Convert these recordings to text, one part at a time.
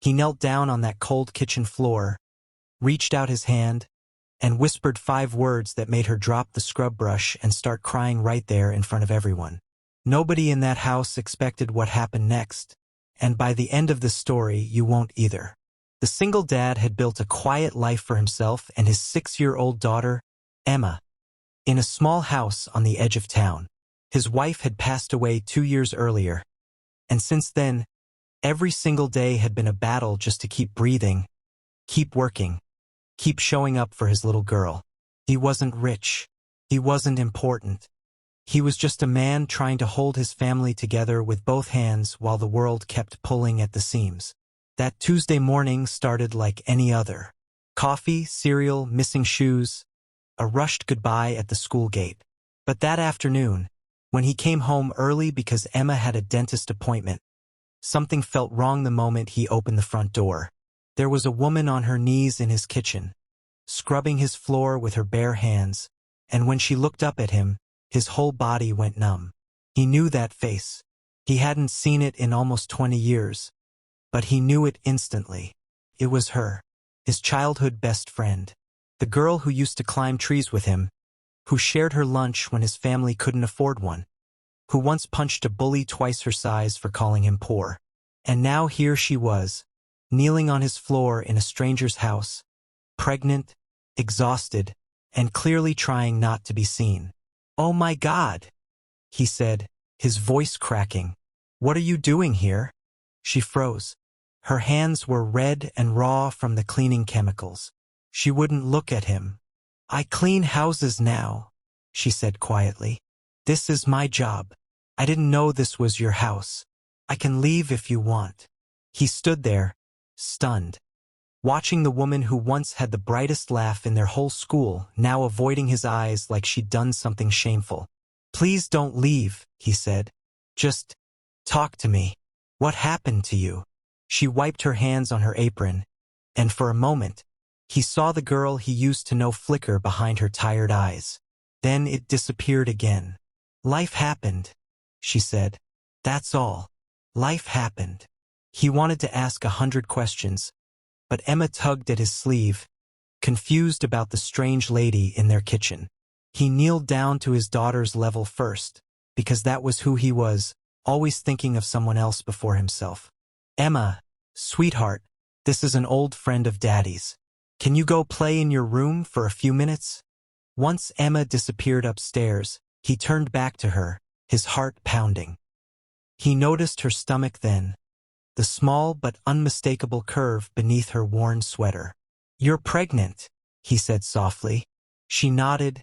He knelt down on that cold kitchen floor, reached out his hand, and whispered 5 words that made her drop the scrub brush and start crying right there in front of everyone. Nobody in that house expected what happened next, and by the end of the story, you won't either. The single dad had built a quiet life for himself and his 6-year-old daughter, Emma, in a small house on the edge of town. His wife had passed away 2 years earlier, and since then, every single day had been a battle just to keep breathing, keep working, keep showing up for his little girl. He wasn't rich. He wasn't important. He was just a man trying to hold his family together with both hands while the world kept pulling at the seams. That Tuesday morning started like any other. Coffee, cereal, missing shoes, a rushed goodbye at the school gate. But that afternoon, when he came home early because Emma had a dentist appointment, something felt wrong the moment he opened the front door. There was a woman on her knees in his kitchen, scrubbing his floor with her bare hands, and when she looked up at him, his whole body went numb. He knew that face. He hadn't seen it in almost 20 years, but he knew it instantly. It was her, his childhood best friend, the girl who used to climb trees with him, who shared her lunch when his family couldn't afford one, who once punched a bully twice her size for calling him poor. And now here she was, kneeling on his floor in a stranger's house, pregnant, exhausted, and clearly trying not to be seen. "Oh my God," he said, his voice cracking. "What are you doing here?" She froze. Her hands were red and raw from the cleaning chemicals. She wouldn't look at him. "I clean houses now," she said quietly. "This is my job. I didn't know this was your house. I can leave if you want." He stood there, stunned, watching the woman who once had the brightest laugh in their whole school now avoiding his eyes like she'd done something shameful. "Please don't leave," he said. "Just talk to me. What happened to you?" She wiped her hands on her apron, and for a moment, he saw the girl he used to know flicker behind her tired eyes. Then it disappeared again. "Life happened," she said. "That's all. Life happened." He wanted to ask 100 questions, but Emma tugged at his sleeve, confused about the strange lady in their kitchen. He kneeled down to his daughter's level first, because that was who he was, always thinking of someone else before himself. "Emma, sweetheart, this is an old friend of Daddy's. Can you go play in your room for a few minutes?" Once Emma disappeared upstairs, he turned back to her, his heart pounding. He noticed her stomach then, the small but unmistakable curve beneath her worn sweater. "You're pregnant," he said softly. She nodded,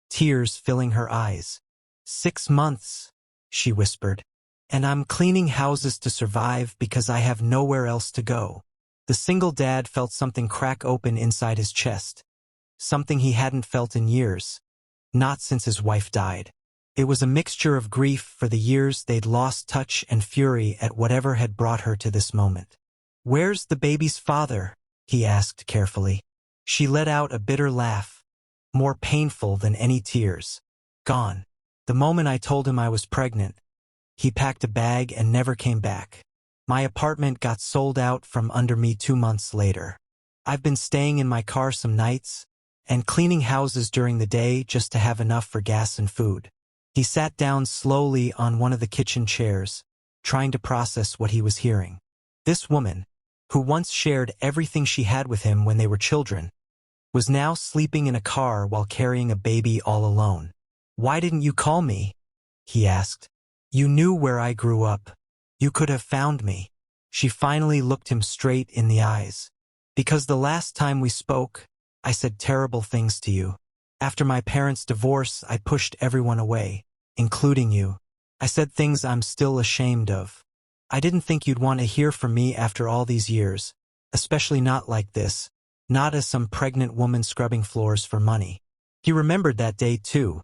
tears filling her eyes. "6 months," she whispered. "And I'm cleaning houses to survive because I have nowhere else to go." The single dad felt something crack open inside his chest, something he hadn't felt in years, not since his wife died. It was a mixture of grief for the years they'd lost touch and fury at whatever had brought her to this moment. "Where's the baby's father?" he asked carefully. She let out a bitter laugh, more painful than any tears. "Gone. The moment I told him I was pregnant, he packed a bag and never came back. My apartment got sold out from under me 2 months later. I've been staying in my car some nights and cleaning houses during the day just to have enough for gas and food." He sat down slowly on one of the kitchen chairs, trying to process what he was hearing. This woman, who once shared everything she had with him when they were children, was now sleeping in a car while carrying a baby all alone. "Why didn't you call me?" he asked. "You knew where I grew up. You could have found me." She finally looked him straight in the eyes. "Because the last time we spoke, I said terrible things to you. After my parents' divorce, I pushed everyone away, including you. I said things I'm still ashamed of. I didn't think you'd want to hear from me after all these years, especially not like this, not as some pregnant woman scrubbing floors for money." He remembered that day too,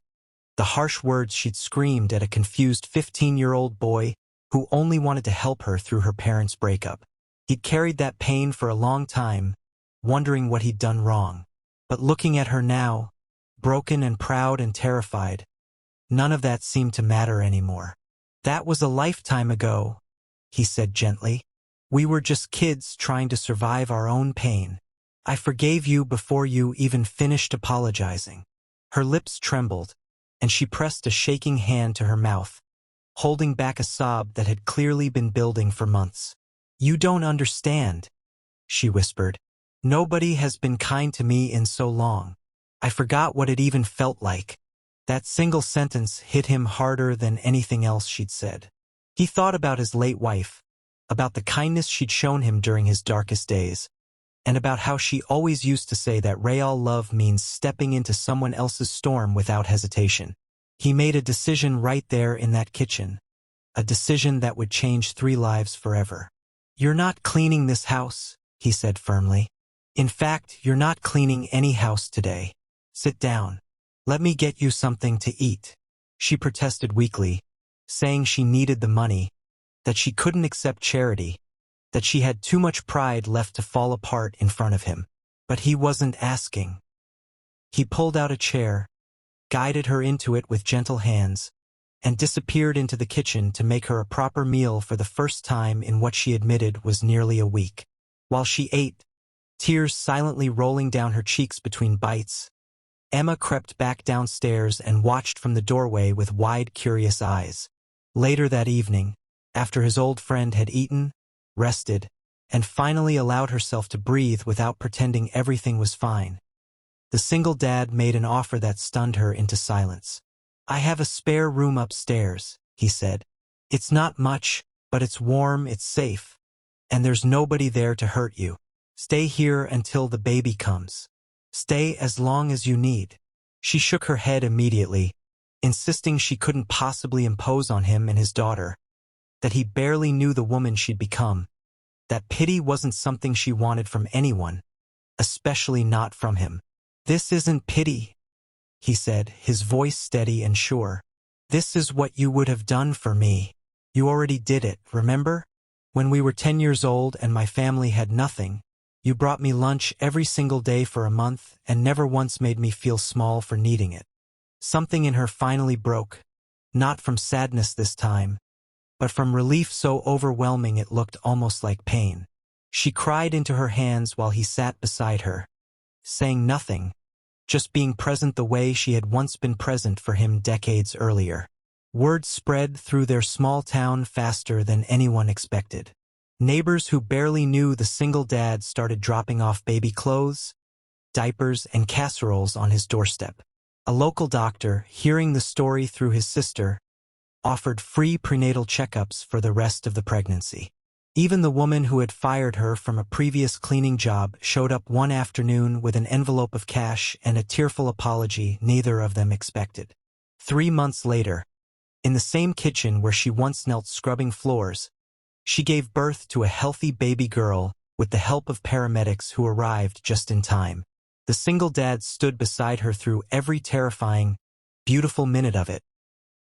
the harsh words she'd screamed at a confused 15-year-old boy who only wanted to help her through her parents' breakup. He'd carried that pain for a long time, wondering what he'd done wrong. But looking at her now, broken and proud and terrified, none of that seemed to matter anymore. "That was a lifetime ago," he said gently. We were just kids trying to survive our own pain. I forgave you before you even finished apologizing." Her lips trembled, and she pressed a shaking hand to her mouth, holding back a sob that had clearly been building for months. "You don't understand," she whispered. "Nobody has been kind to me in so long. I forgot what it even felt like." That single sentence hit him harder than anything else she'd said. He thought about his late wife, about the kindness she'd shown him during his darkest days, and about how she always used to say that real love means stepping into someone else's storm without hesitation. He made a decision right there in that kitchen, a decision that would change 3 lives forever. "You're not cleaning this house," he said firmly. "In fact, you're not cleaning any house today. Sit down. Let me get you something to eat." She protested weakly, saying she needed the money, that she couldn't accept charity, that she had too much pride left to fall apart in front of him. But he wasn't asking. He pulled out a chair, guided her into it with gentle hands, and disappeared into the kitchen to make her a proper meal for the first time in what she admitted was nearly a week. While she ate, tears silently rolling down her cheeks between bites, Emma crept back downstairs and watched from the doorway with wide, curious eyes. Later that evening, after his old friend had eaten, rested, and finally allowed herself to breathe without pretending everything was fine, the single dad made an offer that stunned her into silence. "I have a spare room upstairs," he said. "It's not much, but it's warm, it's safe, and there's nobody there to hurt you. Stay here until the baby comes. Stay as long as you need." She shook her head immediately, insisting she couldn't possibly impose on him and his daughter, that he barely knew the woman she'd become, that pity wasn't something she wanted from anyone, especially not from him. "This isn't pity," he said, his voice steady and sure. "This is what you would have done for me. You already did it, remember? When we were 10 years old and my family had nothing, you brought me lunch every single day for a month and never once made me feel small for needing it." Something in her finally broke, not from sadness this time, but from relief so overwhelming it looked almost like pain. She cried into her hands while he sat beside her, saying nothing, just being present the way she had once been present for him decades earlier. Word spread through their small town faster than anyone expected. Neighbors who barely knew the single dad started dropping off baby clothes, diapers, and casseroles on his doorstep. A local doctor, hearing the story through his sister, offered free prenatal checkups for the rest of the pregnancy. Even the woman who had fired her from a previous cleaning job showed up one afternoon with an envelope of cash and a tearful apology neither of them expected. 3 months later, in the same kitchen where she once knelt scrubbing floors, she gave birth to a healthy baby girl with the help of paramedics who arrived just in time. The single dad stood beside her through every terrifying, beautiful minute of it,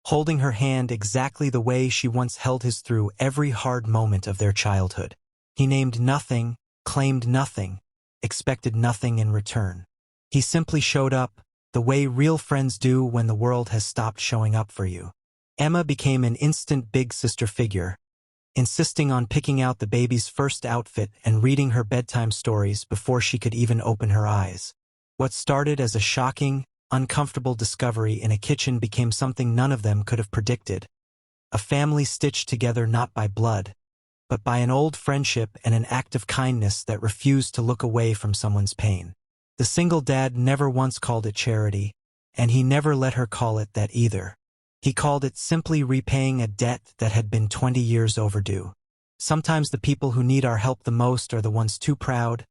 holding her hand exactly the way she once held his through every hard moment of their childhood. He named nothing, claimed nothing, expected nothing in return. He simply showed up, the way real friends do when the world has stopped showing up for you. Emma became an instant big sister figure, insisting on picking out the baby's first outfit and reading her bedtime stories before she could even open her eyes. What started as a shocking, uncomfortable discovery in a kitchen became something none of them could have predicted. A family stitched together not by blood, but by an old friendship and an act of kindness that refused to look away from someone's pain. The single dad never once called it charity, and he never let her call it that either. He called it simply repaying a debt that had been 20 years overdue. Sometimes the people who need our help the most are the ones too proud,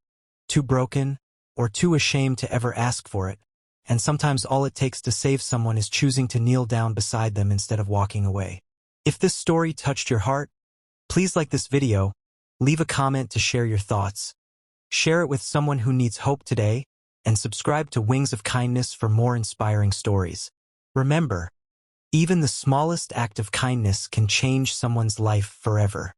too broken, or too ashamed to ever ask for it, and sometimes all it takes to save someone is choosing to kneel down beside them instead of walking away. If this story touched your heart, please like this video, leave a comment to share your thoughts, share it with someone who needs hope today, and subscribe to Wings of Kindness for more inspiring stories. Remember, even the smallest act of kindness can change someone's life forever.